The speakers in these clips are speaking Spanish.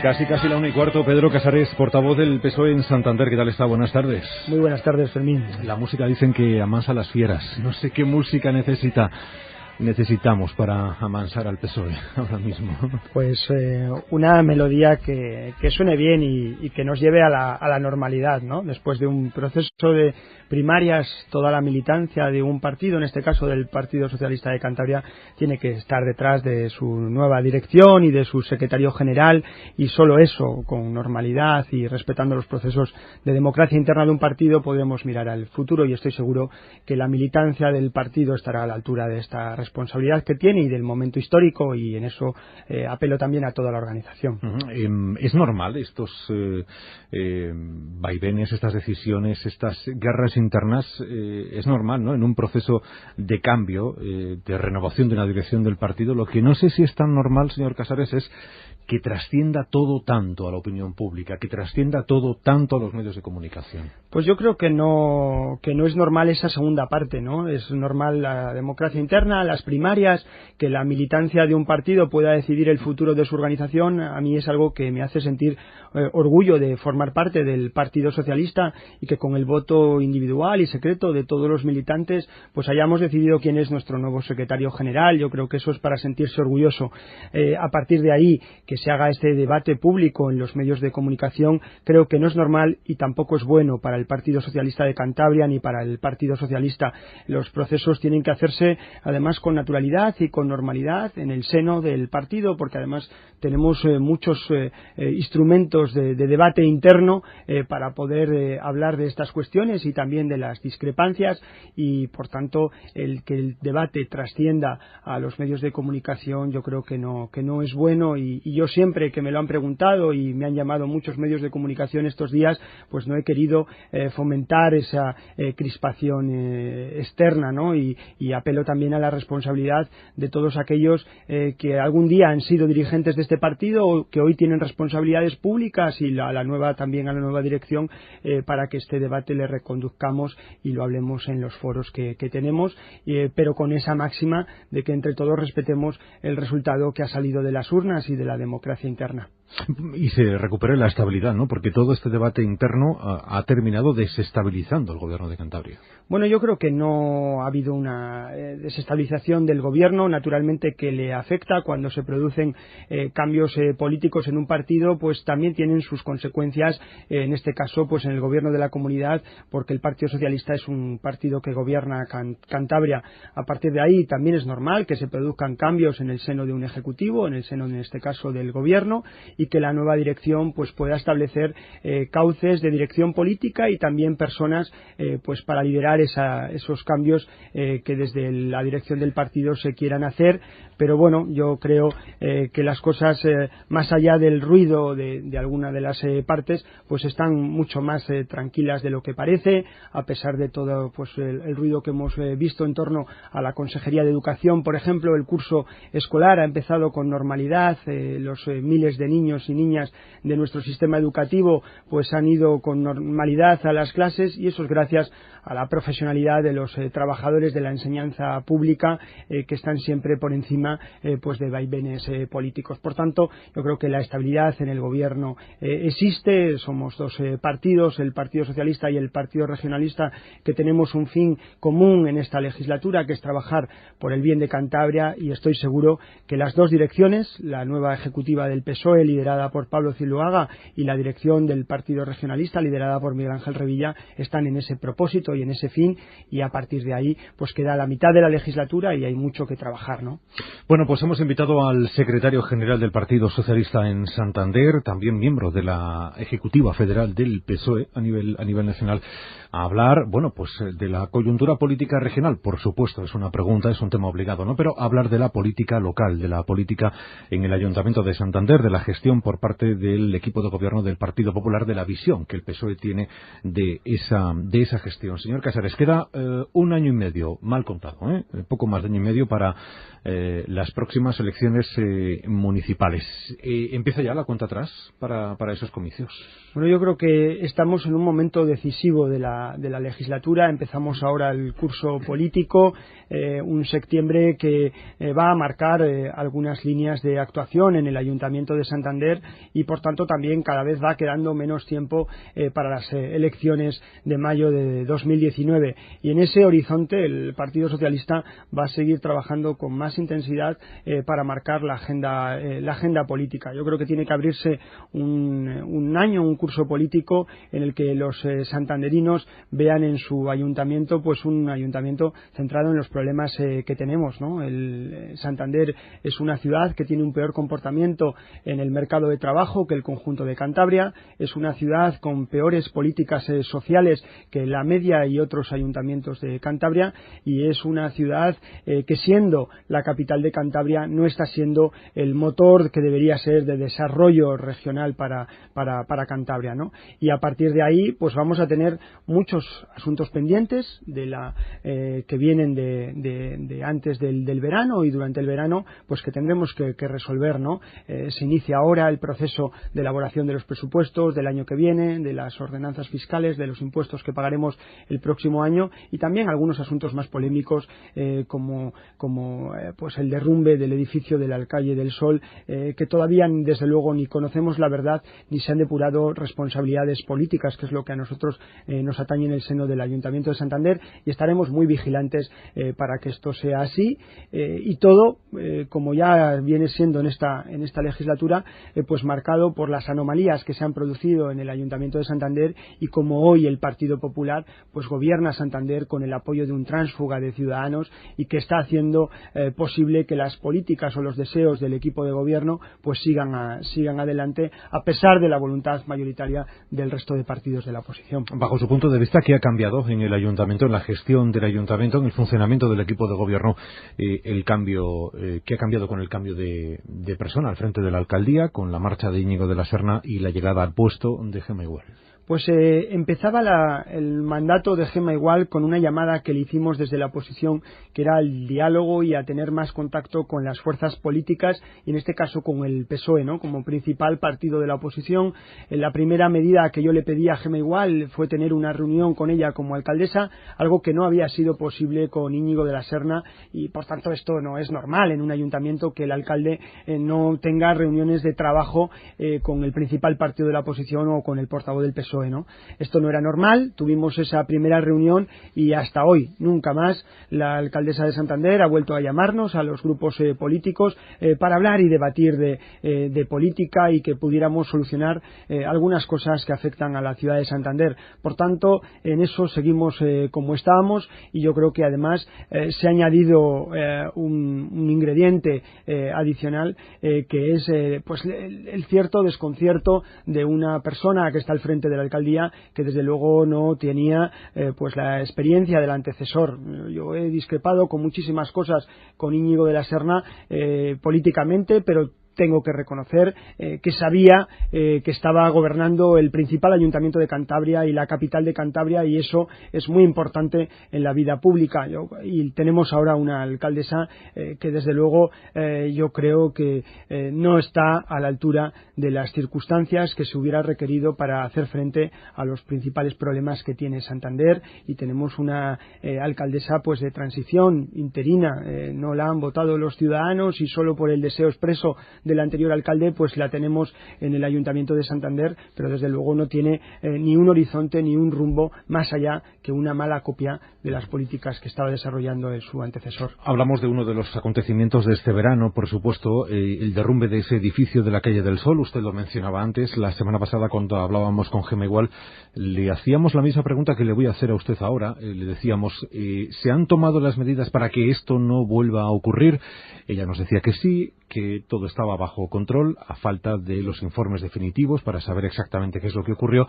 Casi la 1:15. Pedro Casares, portavoz del PSOE en Santander. ¿Qué tal está? Buenas tardes. Muy buenas tardes, Fermín. La música dicen que amansa las fieras. No sé qué música necesitamos para amansar al PSOE ahora mismo. Pues una melodía que suene bien y que nos lleve a la normalidad, ¿no? Después de un proceso de primarias, toda la militancia de un partido, en este caso del Partido Socialista de Cantabria, tiene que estar detrás de su nueva dirección y de su secretario general, y solo eso, con normalidad y respetando los procesos de democracia interna de un partido, podemos mirar al futuro, y estoy seguro que la militancia del partido estará a la altura de esta responsabilidad que tiene y del momento histórico, y en eso apelo también a toda la organización. ¿Es normal estos vaivenes, estas decisiones, estas guerras internas? Es normal, ¿no? En un proceso de cambio, de renovación de una dirección del partido. Lo que no sé si es tan normal, señor Casares, es que trascienda todo tanto a la opinión pública, que trascienda todo tanto a los medios de comunicación. Pues yo creo que no es normal esa segunda parte, ¿no? Es normal la democracia interna, las primarias, que la militancia de un partido pueda decidir el futuro de su organización. A mí es algo que me hace sentir orgullo de formar parte del Partido Socialista, y que con el voto individual y secreto de todos los militantes pues hayamos decidido quién es nuestro nuevo secretario general. Yo creo que eso es para sentirse orgulloso. A partir de ahí, que se haga este debate público en los medios de comunicación, creo que no es normal y tampoco es bueno para el Partido Socialista de Cantabria ni para el Partido Socialista. Los procesos tienen que hacerse además con naturalidad y con normalidad en el seno del partido, porque además tenemos muchos instrumentos de debate interno para poder hablar de estas cuestiones y también de las discrepancias, y por tanto que el debate trascienda a los medios de comunicación yo creo que no es bueno, y yo siempre que me lo han preguntado y me han llamado muchos medios de comunicación estos días, pues no he querido fomentar esa crispación externa, ¿no? Y apelo también a la responsabilidad de todos aquellos que algún día han sido dirigentes de este partido o que hoy tienen responsabilidades públicas, y a la nueva dirección, para que este debate le reconduzcamos y lo hablemos en los foros que tenemos, pero con esa máxima de que entre todos respetemos el resultado que ha salido de las urnas y de la democracia interna. Y se recupere la estabilidad, ¿no? Porque todo este debate interno ha terminado desestabilizando el gobierno de Cantabria. Bueno, yo creo que no ha habido una desestabilización del gobierno. Naturalmente que le afecta cuando se producen cambios políticos en un partido, pues también tienen sus consecuencias, en este caso pues en el gobierno de la comunidad, porque el Partido Socialista es un partido que gobierna Cantabria. A partir de ahí también es normal que se produzcan cambios en el seno de un ejecutivo, en el seno en este caso del gobierno, y que la nueva dirección pues pueda establecer cauces de dirección política y también personas pues para liderar esos cambios que desde la dirección del partido se quieran hacer. Pero bueno, yo creo que las cosas más allá del ruido de alguna de las partes pues están mucho más tranquilas de lo que parece, a pesar de todo pues el ruido que hemos visto en torno a la Consejería de Educación. Por ejemplo, el curso escolar ha empezado con normalidad, los miles de niños y niñas de nuestro sistema educativo pues han ido con normalidad a las clases, y eso es gracias a la profesionalidad de los trabajadores de la enseñanza pública, que están siempre por encima pues de vaivenes políticos. Por tanto, yo creo que la estabilidad en el gobierno existe. Somos dos partidos, el Partido Socialista y el Partido Regionalista, que tenemos un fin común en esta legislatura, que es trabajar por el bien de Cantabria, y estoy seguro que las dos direcciones, la nueva ejecutiva del PSOE liderada por Pablo Zuloaga y la dirección del Partido Regionalista liderada por Miguel Ángel Revilla, están en ese propósito y en ese fin, y a partir de ahí pues queda la mitad de la legislatura y hay mucho que trabajar, ¿no? Bueno, pues hemos invitado al secretario general del Partido Socialista en Santander, también miembro de la Ejecutiva Federal del PSOE a nivel nacional, a hablar, bueno, pues de la coyuntura política regional. Por supuesto, es una pregunta, es un tema obligado, ¿no? Pero hablar de la política local, de la política en el Ayuntamiento de Santander, de la gestión por parte del equipo de gobierno del Partido Popular, de la visión que el PSOE tiene de esa gestión. Señor Casares, queda un año y medio, mal contado, poco más de año y medio para las próximas elecciones municipales. ¿Empieza ya la cuenta atrás para esos comicios? Bueno, yo creo que estamos en un momento decisivo de la legislatura. Empezamos ahora el curso político, un septiembre que va a marcar algunas líneas de actuación en el Ayuntamiento de Santander Santander y por tanto también cada vez va quedando menos tiempo para las elecciones de mayo de 2019, y en ese horizonte el Partido Socialista va a seguir trabajando con más intensidad para marcar la agenda política. Yo creo que tiene que abrirse un curso político en el que los santanderinos vean en su ayuntamiento pues un ayuntamiento centrado en los problemas que tenemos, ¿no? El Santander es una ciudad que tiene un peor comportamiento en el mercado de trabajo que el conjunto de Cantabria, es una ciudad con peores políticas sociales que la media y otros ayuntamientos de Cantabria, y es una ciudad que, siendo la capital de Cantabria, no está siendo el motor que debería ser de desarrollo regional para Cantabria, ¿no? Y a partir de ahí pues vamos a tener muchos asuntos pendientes que vienen de antes del verano y durante el verano, pues que tendremos que resolver, ¿no? Se inicia ahora el proceso de elaboración de los presupuestos del año que viene, de las ordenanzas fiscales, de los impuestos que pagaremos el próximo año, y también algunos asuntos más polémicos como pues el derrumbe del edificio de la Calle del Sol, que todavía desde luego ni conocemos la verdad ni se han depurado responsabilidades políticas, que es lo que a nosotros nos atañe en el seno del Ayuntamiento de Santander, y estaremos muy vigilantes para que esto sea así, y todo como ya viene siendo en esta legislatura, pues marcado por las anomalías que se han producido en el Ayuntamiento de Santander, y como hoy el Partido Popular pues gobierna Santander con el apoyo de un tránsfuga de Ciudadanos, y que está haciendo posible que las políticas o los deseos del equipo de gobierno pues sigan adelante, a pesar de la voluntad mayoritaria del resto de partidos de la oposición. Bajo su punto de vista, ¿qué ha cambiado en el Ayuntamiento, en la gestión del Ayuntamiento, en el funcionamiento del equipo de gobierno, qué ha cambiado con el cambio de persona al frente de la alcaldía, con la marcha de Íñigo de la Serna y la llegada al puesto de Gemma Igual? Pues empezaba el mandato de Gemma Igual con una llamada que le hicimos desde la oposición, que era el diálogo y a tener más contacto con las fuerzas políticas, y en este caso con el PSOE, ¿no? Como principal partido de la oposición. La primera medida que yo le pedí a Gemma Igual fue tener una reunión con ella como alcaldesa, algo que no había sido posible con Íñigo de la Serna, y por tanto esto no es normal en un ayuntamiento, que el alcalde no tenga reuniones de trabajo con el principal partido de la oposición o con el portavoz del PSOE, ¿no? Esto no era normal. Tuvimos esa primera reunión y hasta hoy nunca más la alcaldesa de Santander ha vuelto a llamarnos a los grupos políticos para hablar y debatir de política, y que pudiéramos solucionar algunas cosas que afectan a la ciudad de Santander. Por tanto, en eso seguimos como estábamos, y yo creo que además se ha añadido un ingrediente adicional, que es pues el cierto desconcierto de una persona que está al frente de la alcaldía, que desde luego no tenía pues la experiencia del antecesor. Yo he discrepado con muchísimas cosas con Íñigo de la Serna políticamente, pero tengo que reconocer que sabía que estaba gobernando el principal ayuntamiento de Cantabria y la capital de Cantabria, y eso es muy importante en la vida pública. Y tenemos ahora una alcaldesa que desde luego yo creo que no está a la altura de las circunstancias que se hubiera requerido para hacer frente a los principales problemas que tiene Santander, y tenemos una alcaldesa pues de transición interina. No la han votado los ciudadanos, y solo por el deseo expreso del anterior alcalde pues la tenemos en el Ayuntamiento de Santander, pero desde luego no tiene ni un horizonte ni un rumbo más allá que una mala copia de las políticas que estaba desarrollando su antecesor. Hablamos de uno de los acontecimientos de este verano, por supuesto, el derrumbe de ese edificio de la Calle del Sol. Usted lo mencionaba antes. La semana pasada, cuando hablábamos con Gemma Igual, le hacíamos la misma pregunta que le voy a hacer a usted ahora. Le decíamos, ¿se han tomado las medidas para que esto no vuelva a ocurrir? Ella nos decía que sí, que todo estaba bajo control, a falta de los informes definitivos para saber exactamente qué es lo que ocurrió.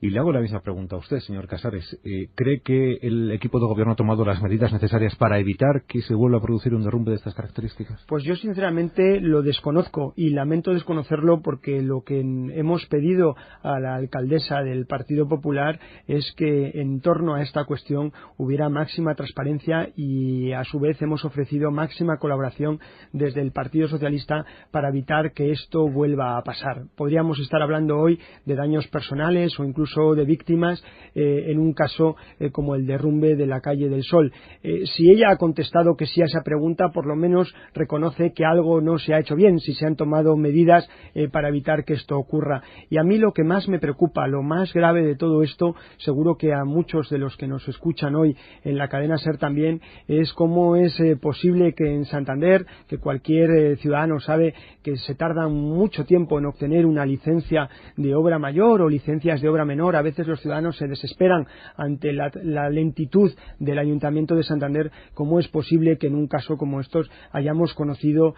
Y le hago la misma pregunta a usted, señor Casares. ¿Cree que el equipo de gobierno ha tomado las medidas necesarias para evitar que se vuelva a producir un derrumbe de estas características? Pues yo sinceramente lo desconozco, y lamento desconocerlo, porque lo que hemos pedido a la alcaldesa del Partido Popular es que en torno a esta cuestión hubiera máxima transparencia, y a su vez hemos ofrecido máxima colaboración desde el Partido Socialista Socialista para evitar que esto vuelva a pasar. Podríamos estar hablando hoy de daños personales o incluso de víctimas en un caso como el derrumbe de la calle del Sol. Si ella ha contestado que sí a esa pregunta, por lo menos reconoce que algo no se ha hecho bien, si se han tomado medidas para evitar que esto ocurra. Y a mí lo que más me preocupa, lo más grave de todo esto, seguro que a muchos de los que nos escuchan hoy en la cadena SER también, es cómo es posible que en Santander, que cualquier ciudadano sabe que se tarda mucho tiempo en obtener una licencia de obra mayor o licencias de obra menor. A veces los ciudadanos se desesperan ante la lentitud del Ayuntamiento de Santander. ¿Cómo es posible que en un caso como estos hayamos conocido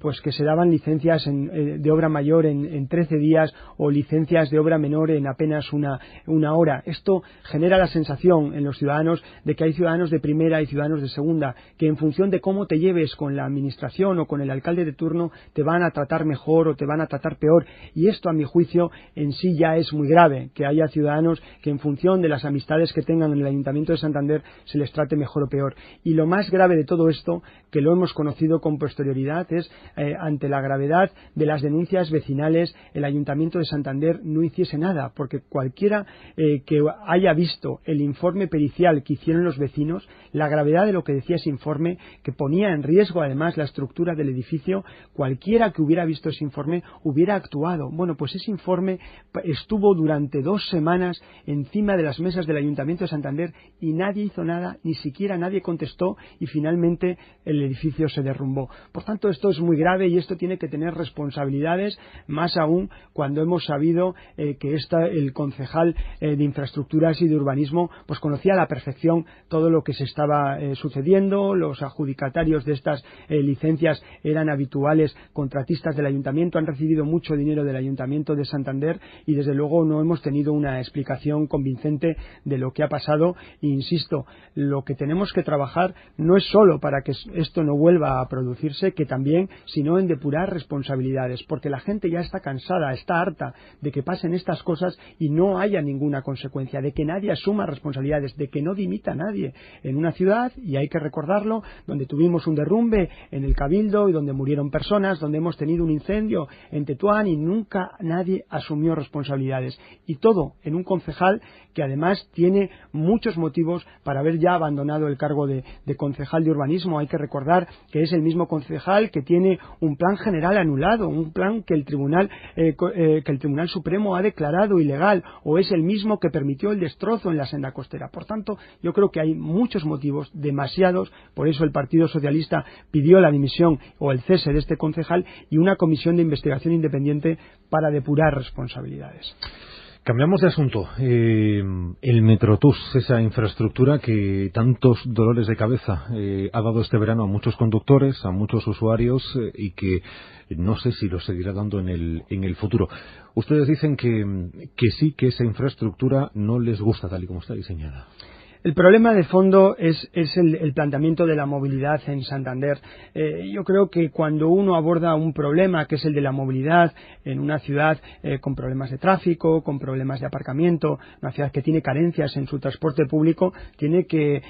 pues que se daban licencias de obra mayor en 13 días o licencias de obra menor en apenas una hora? Esto genera la sensación en los ciudadanos de que hay ciudadanos de primera y ciudadanos de segunda, que en función de cómo te lleves con la administración o con el alcalde de turno te van a tratar mejor o te van a tratar peor, y esto a mi juicio en sí ya es muy grave, que haya ciudadanos que en función de las amistades que tengan en el Ayuntamiento de Santander se les trate mejor o peor. Y lo más grave de todo esto, que lo hemos conocido con posterioridad, es ante la gravedad de las denuncias vecinales, el Ayuntamiento de Santander no hiciese nada, porque cualquiera que haya visto el informe pericial que hicieron los vecinos, la gravedad de lo que decía ese informe, que ponía en riesgo además la estructura del edificio, cualquiera que hubiera visto ese informe hubiera actuado. Bueno, pues ese informe estuvo durante 2 semanas encima de las mesas del Ayuntamiento de Santander y nadie hizo nada, ni siquiera nadie contestó, y finalmente el edificio se derrumbó. Por tanto, esto es muy grave y esto tiene que tener responsabilidades, más aún cuando hemos sabido que el concejal de Infraestructuras y de Urbanismo pues conocía a la perfección todo lo que se estaba sucediendo. Los adjudicatarios de estas licencias eran habituales contratistas del Ayuntamiento, han recibido mucho dinero del Ayuntamiento de Santander y desde luego no hemos tenido una explicación convincente de lo que ha pasado. E insisto, lo que tenemos que trabajar no es solo para que esto no vuelva a producirse, que también, sino en depurar responsabilidades, porque la gente ya está cansada, está harta de que pasen estas cosas y no haya ninguna consecuencia, de que nadie asuma responsabilidades, de que no dimita a nadie en una ciudad, y hay que recordarlo, donde tuvimos un derrumbe en el Cabildo y donde murieron personas, donde hemos tenido un incendio en Tetuán y nunca nadie asumió responsabilidades, y todo en un concejal que además tiene muchos motivos para haber ya abandonado el cargo de concejal de urbanismo. Hay que recordar que es el mismo concejal que tiene un plan general anulado, un plan que el Tribunal Supremo ha declarado ilegal, o es el mismo que permitió el destrozo en la senda costera. Por tanto, yo creo que hay muchos motivos, demasiados, por eso el Partido Socialista pidió la dimisión o el cese de este concejal y una comisión de investigación independiente para depurar responsabilidades. Cambiamos de asunto. El Metrotús, esa infraestructura que tantos dolores de cabeza ha dado este verano a muchos conductores, a muchos usuarios y que no sé si lo seguirá dando en el futuro. Ustedes dicen que sí, que esa infraestructura no les gusta tal y como está diseñada. El problema de fondo es el planteamiento de la movilidad en Santander. Yo creo que cuando uno aborda un problema, que es el de la movilidad en una ciudad con problemas de tráfico, con problemas de aparcamiento, una ciudad que tiene carencias en su transporte público, tiene que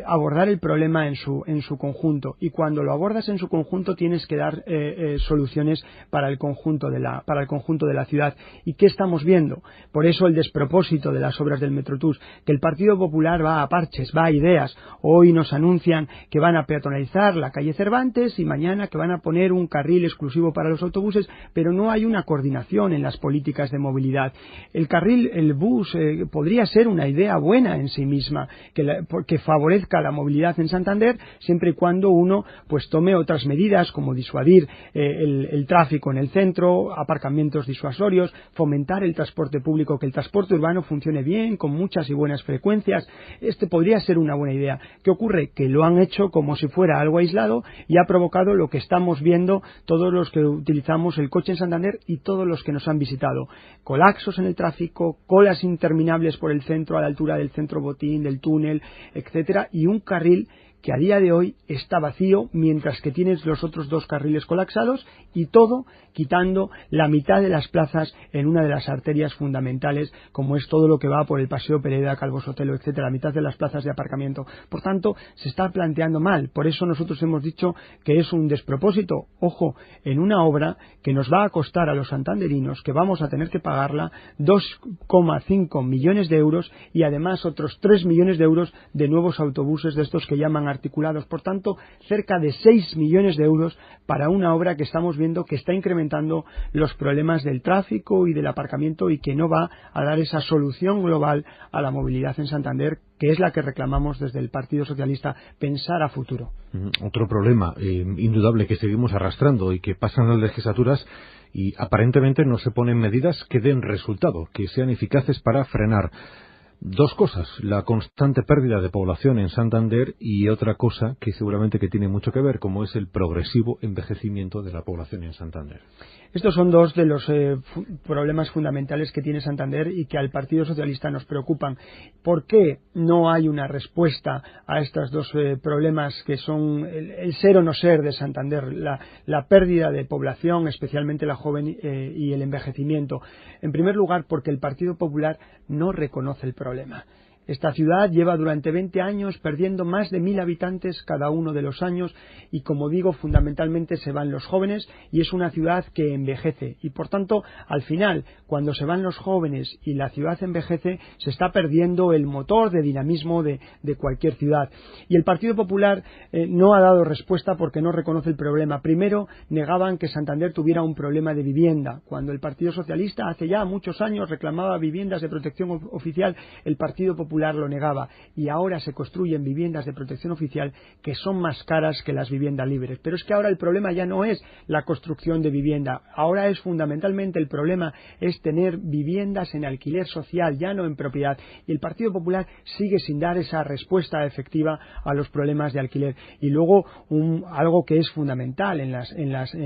abordar el problema en su conjunto. Y cuando lo abordas en su conjunto, tienes que dar soluciones para el conjunto de la ciudad. ¿Y qué estamos viendo? Por eso el despropósito de las obras del Metrotús, que el Partido Popular va a parches, va a ideas. Hoy nos anuncian que van a peatonalizar la calle Cervantes y mañana que van a poner un carril exclusivo para los autobuses, pero no hay una coordinación en las políticas de movilidad. El bus podría ser una idea buena en sí misma, que favorezca la movilidad en Santander, siempre y cuando uno pues tome otras medidas como disuadir el tráfico en el centro, aparcamientos disuasorios, fomentar el transporte público, que el transporte urbano funcione bien, con muchas y buenas frecuencias. Podría ser una buena idea. ¿Qué ocurre? Que lo han hecho como si fuera algo aislado y ha provocado lo que estamos viendo todos los que utilizamos el coche en Santander y todos los que nos han visitado. Colapsos en el tráfico, colas interminables por el centro, a la altura del centro Botín, del túnel, etcétera, y un carril que a día de hoy está vacío, mientras que tienes los otros 2 carriles colapsados, y todo quitando la mitad de las plazas en una de las arterias fundamentales, como es todo lo que va por el Paseo Pereda, Calvo Sotelo, etcétera, la mitad de las plazas de aparcamiento. Por tanto, se está planteando mal. Por eso nosotros hemos dicho que es un despropósito, ojo, en una obra que nos va a costar a los santanderinos, que vamos a tener que pagarla 2,5 millones de euros y además otros 3 millones de euros de nuevos autobuses de estos que llaman articulados. Por tanto, cerca de 6 millones de euros para una obra que estamos viendo que está incrementando los problemas del tráfico y del aparcamiento y que no va a dar esa solución global a la movilidad en Santander, que es la que reclamamos desde el Partido Socialista, pensar a futuro. Otro problema indudable que seguimos arrastrando y que pasan las legislaturas y aparentemente no se ponen medidas que den resultado, que sean eficaces para frenar 2 cosas: la constante pérdida de población en Santander y otra cosa que seguramente que tiene mucho que ver, como es el progresivo envejecimiento de la población en Santander. Estos son 2 de los problemas fundamentales que tiene Santander y que al Partido Socialista nos preocupan. ¿Por qué no hay una respuesta a estos 2 problemas que son el ser o no ser de Santander, la pérdida de población, especialmente la joven, y el envejecimiento? En primer lugar, porque el Partido Popular no reconoce el problema. Esta ciudad lleva durante 20 años perdiendo más de 1.000 habitantes cada uno de los años y, como digo, fundamentalmente se van los jóvenes y es una ciudad que envejece y, por tanto, al final, cuando se van los jóvenes y la ciudad envejece, se está perdiendo el motor de dinamismo de cualquier ciudad. Y el Partido Popular no ha dado respuesta porque no reconoce el problema. Primero, negaban que Santander tuviera un problema de vivienda. Cuando el Partido Socialista hace ya muchos años reclamaba viviendas de protección oficial, el Partido Popular lo negaba y ahora se construyen viviendas de protección oficial que son más caras que las viviendas libres. Pero es que ahora el problema ya no es la construcción de vivienda, ahora es fundamentalmente el problema es tener viviendas en alquiler social, ya no en propiedad, y el Partido Popular sigue sin dar esa respuesta efectiva a los problemas de alquiler. Y luego algo que es fundamental en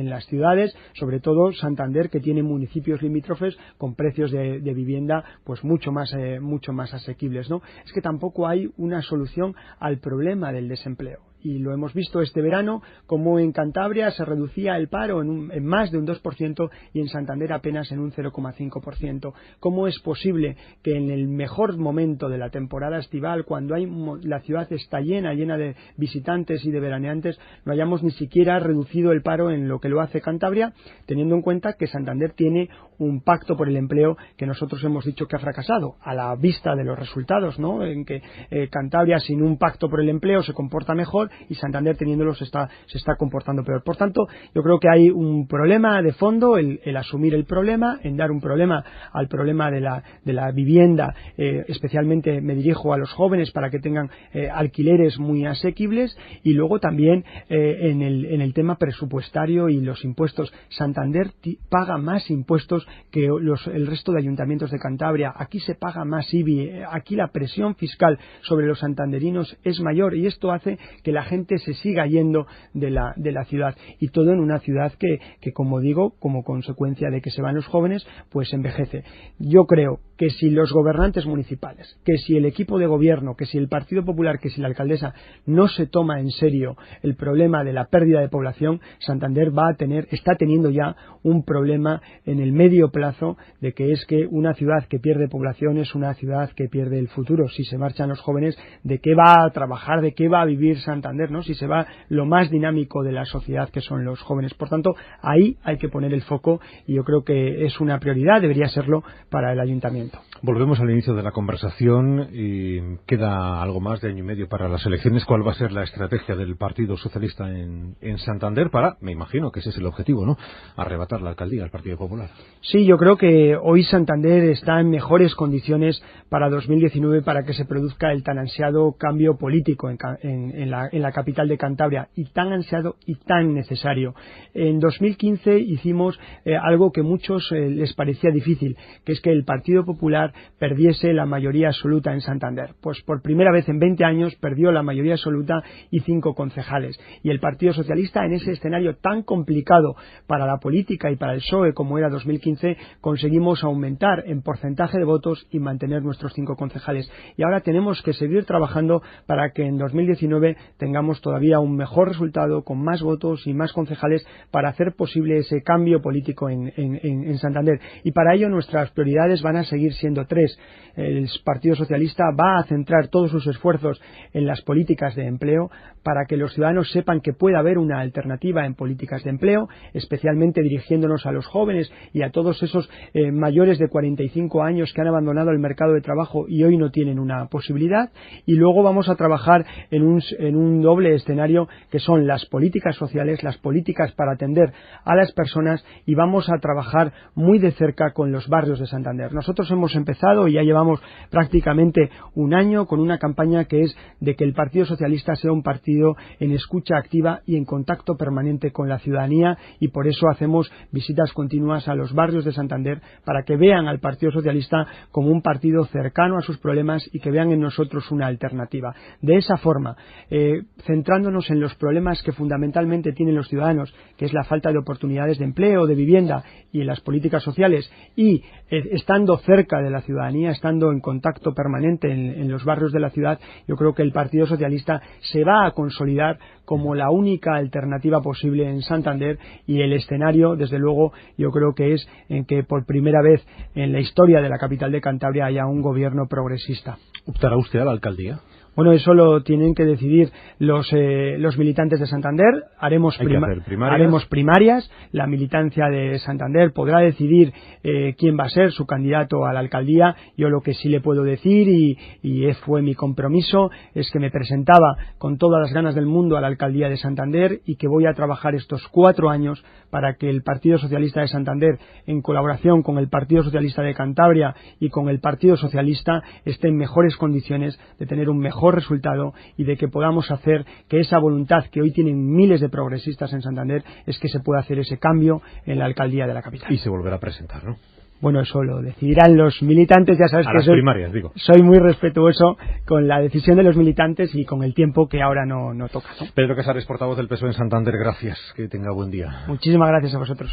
las ciudades, sobre todo Santander, que tiene municipios limítrofes con precios de vivienda pues mucho más asequibles, ¿no? Es que tampoco hay una solución al problema del desempleo. Y lo hemos visto este verano, como en Cantabria se reducía el paro en más de un 2% y en Santander apenas en un 0,5%. ¿Cómo es posible que en el mejor momento de la temporada estival, cuando la ciudad está llena de visitantes y de veraneantes, no hayamos ni siquiera reducido el paro en lo que lo hace Cantabria, teniendo en cuenta que Santander tiene un pacto por el empleo que nosotros hemos dicho que ha fracasado, a la vista de los resultados, ¿no? En que Cantabria sin un pacto por el empleo se comporta mejor y Santander teniéndolo se está comportando peor. Por tanto, yo creo que hay un problema de fondo, el asumir el problema, en dar un problema al problema de la vivienda, especialmente me dirijo a los jóvenes para que tengan alquileres muy asequibles, y luego también en el tema presupuestario y los impuestos. Santander paga más impuestos que el resto de ayuntamientos de Cantabria. Aquí se paga más IBI, aquí la presión fiscal sobre los santanderinos es mayor y esto hace que la gente se siga yendo de la ciudad, y todo en una ciudad que como digo, como consecuencia de que se van los jóvenes, pues envejece. Yo creo que si los gobernantes municipales, que si el equipo de gobierno, que si el Partido Popular, que si la alcaldesa no se toma en serio el problema de la pérdida de población, Santander está teniendo ya un problema en el medio plazo, de que es que una ciudad que pierde población es una ciudad que pierde el futuro. Si se marchan los jóvenes, ¿de qué va a trabajar, de qué va a vivir Santander, ¿no? Si se va lo más dinámico de la sociedad, que son los jóvenes. Por tanto, ahí hay que poner el foco y yo creo que es una prioridad, debería serlo para el ayuntamiento. Volvemos al inicio de la conversación y queda algo más de año y medio para las elecciones. ¿Cuál va a ser la estrategia del Partido Socialista en Santander para, me imagino que ese es el objetivo, ¿no?, arrebatar la alcaldía al Partido Popular? Sí, yo creo que hoy Santander está en mejores condiciones para 2019 para que se produzca el tan ansiado cambio político en la capital de Cantabria, y tan ansiado y tan necesario. En 2015 hicimos algo que a muchos les parecía difícil, que es que el Partido Popular perdiese la mayoría absoluta en Santander. Pues por primera vez en 20 años perdió la mayoría absoluta y 5 concejales. Y el Partido Socialista, en ese escenario tan complicado para la política y para el PSOE como era 2015, conseguimos aumentar en porcentaje de votos y mantener nuestros 5 concejales. Y ahora tenemos que seguir trabajando para que en 2019 tengamos todavía un mejor resultado, con más votos y más concejales, para hacer posible ese cambio político en Santander. Y para ello nuestras prioridades van a seguir siendo tres. El Partido Socialista va a centrar todos sus esfuerzos en las políticas de empleo para que los ciudadanos sepan que puede haber una alternativa en políticas de empleo, especialmente dirigiéndonos a los jóvenes y a todos esos mayores de 45 años que han abandonado el mercado de trabajo y hoy no tienen una posibilidad. Y luego vamos a trabajar en un doble escenario, que son las políticas sociales, las políticas para atender a las personas, y vamos a trabajar muy de cerca con los barrios de Santander. Nosotros hemos empezado y ya llevamos prácticamente un año con una campaña que es de que el Partido Socialista sea un partido en escucha activa y en contacto permanente con la ciudadanía, y por eso hacemos visitas continuas a los barrios de Santander para que vean al Partido Socialista como un partido cercano a sus problemas y que vean en nosotros una alternativa. De esa forma, centrándonos en los problemas que fundamentalmente tienen los ciudadanos, que es la falta de oportunidades de empleo, de vivienda y en las políticas sociales, y estando cerca de la ciudadanía, estando en contacto permanente en los barrios de la ciudad, yo creo que el Partido Socialista se va a consolidar como la única alternativa posible en Santander, y el escenario, desde luego, yo creo que es en que por primera vez en la historia de la capital de Cantabria haya un gobierno progresista. ¿Optará usted a la alcaldía? Bueno, eso lo tienen que decidir los militantes de Santander. Haremos primarias. La militancia de Santander podrá decidir quién va a ser su candidato a la alcaldía. Yo lo que sí le puedo decir, y fue mi compromiso, es que me presentaba con todas las ganas del mundo a la alcaldía de Santander, y que voy a trabajar estos 4 años para que el Partido Socialista de Santander, en colaboración con el Partido Socialista de Cantabria y con el Partido Socialista, esté en mejores condiciones de tener un mejor resultado, y de que podamos hacer que esa voluntad que hoy tienen miles de progresistas en Santander, es que se pueda hacer ese cambio en la alcaldía de la capital. Y se volverá a presentar, ¿no? Bueno, eso lo decidirán los militantes, ya sabes a que las primarias, digo. Soy muy respetuoso con la decisión de los militantes y con el tiempo que ahora no toca, ¿no? Pedro Casares, portavoz del PSOE en Santander, gracias, que tenga buen día. Muchísimas gracias a vosotros.